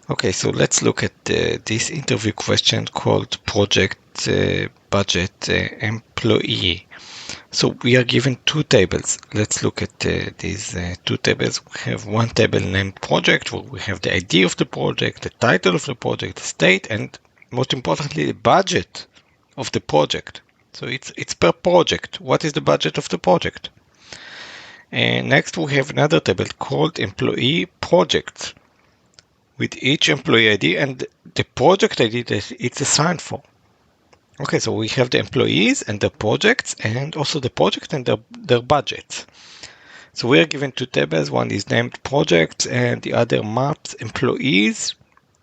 Okay, so let's look at this interview question called project budget employee. So we are given two tables. Let's look at these two tables. We have one table named project, where we have the ID of the project, the title of the project, the state, and most importantly, the budget of the project. So it's per project. What is the budget of the project? And next we have another table called employee projects, with each employee ID and the project ID that it's assigned for. Okay, so we have the employees and the projects, and also the project and their budgets. So we are given two tables. One is named projects and the other maps employees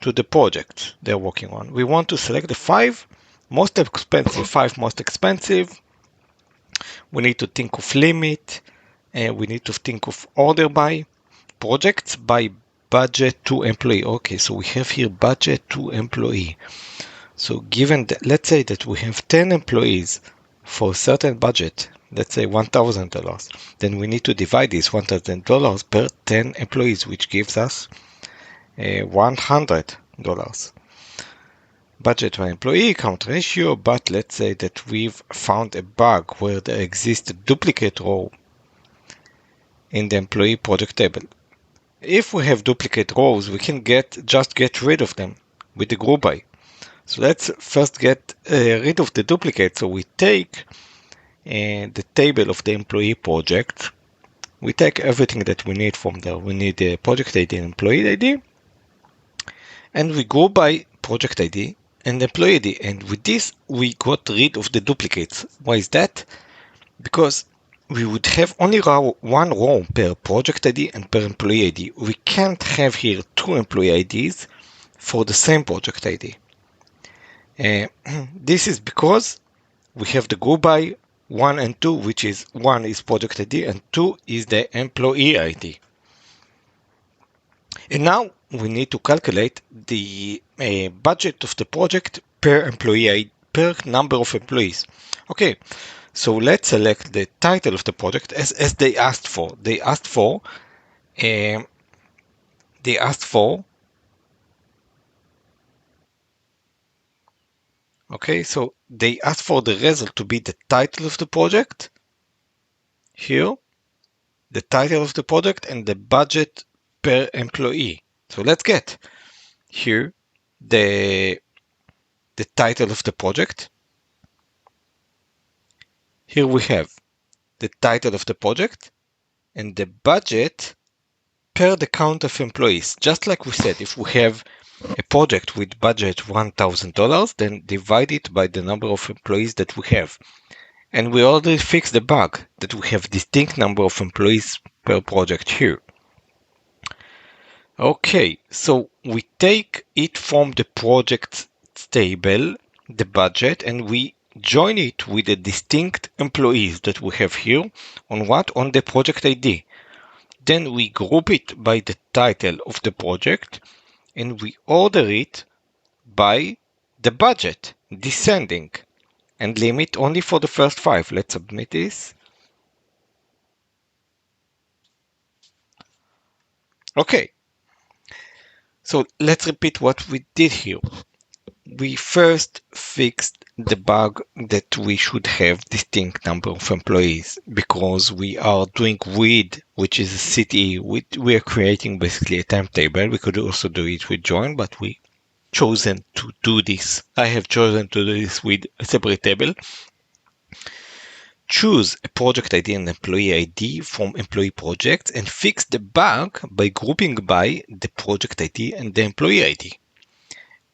to the project they're working on. We want to select the five most expensive. We need to think of limit, and we need to think of order by, projects by budget to employee. Okay, so we have here budget to employee. So given that, let's say that we have 10 employees for a certain budget, let's say $1,000, then we need to divide this $1,000 per 10 employees, which gives us $100. Budget per employee count ratio, but let's say that we've found a bug where there exists a duplicate row in the employee project table. If we have duplicate rows, we can just get rid of them with the group by. So let's first get rid of the duplicate. So we take the table of the employee project. We take everything that we need from there. We need the project ID and employee ID. And we go by project ID and employee ID. And with this, we got rid of the duplicates. Why is that? Because we would have only one row per project ID and per employee ID. We can't have here two employee IDs for the same project ID. This is because we have the group by 1 and 2, which is 1 is project ID and 2 is the employee ID. And now we need to calculate the budget of the project per employee, per number of employees. Okay, so let's select the title of the project as they asked for. They asked for okay, so they asked for the result to be the title of the project. Here, the title of the project and the budget per employee. So let's get here the title of the project. Here we have the title of the project and the budget per the count of employees. Just like we said, if we have a project with budget $1,000, then divide it by the number of employees that we have. And we already fixed the bug that we have distinct number of employees per project here. Okay, so we take it from the project table, the budget, and we join it with the distinct employees that we have here on what? On the project ID. Then we group it by the title of the project and we order it by the budget, descending, and limit only for the first 5. Let's submit this. Okay, so let's repeat what we did here. We first fixed the bug that we should have distinct number of employees because we are doing with, which is a CTE. We are creating basically a timetable. We could also do it with join, but we chosen to do this. I have chosen to do this with a separate table. Choose a project ID and employee ID from employee projects and fix the bug by grouping by the project ID and the employee ID.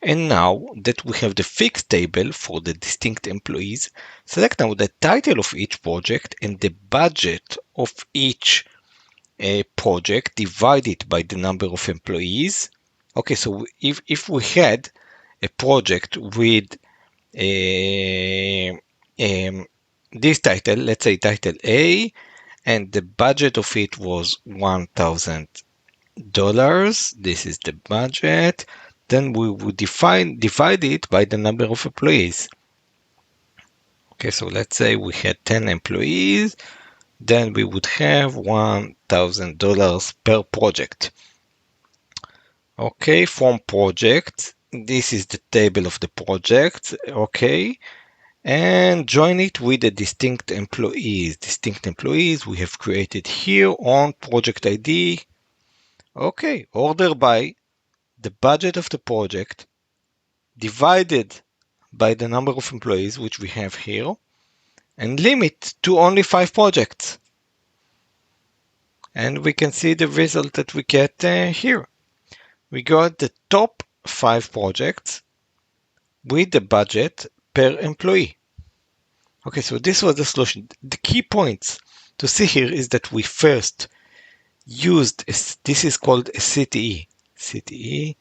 And now that we have the fixed table for the distinct employees, select now the title of each project and the budget of each project divided by the number of employees. Okay, so if we had a project with this title, let's say title A, and the budget of it was $1,000, this is the budget, then we would divide it by the number of employees. Okay, so let's say we had 10 employees, then we would have $1,000 per project. Okay, from project, this is the table of the project. Okay, and join it with the distinct employees. Distinct employees we have created here on project ID. Okay, order by the budget of the project divided by the number of employees, which we have here, and limit to only 5 projects. And we can see the result that we get here. We got the top 5 projects with the budget per employee. Okay, so this was the solution. The key points to see here is that we first used, this is called a CTE. CTE,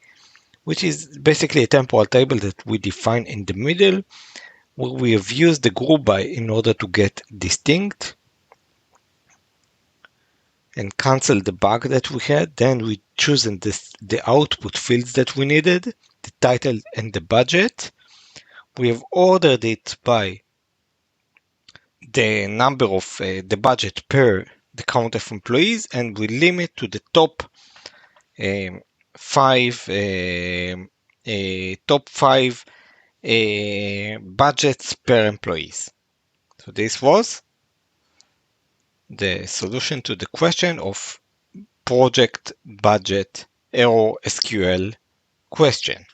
which is basically a temporal table that we define in the middle, where we have used the group by in order to get distinct and cancel the bug that we had. Then we chosen the output fields that we needed, the title and the budget. We have ordered it by the number of the budget per the count of employees, and we limit to the top 5 budgets per employees. So this was the solution to the question of project budget error SQL question.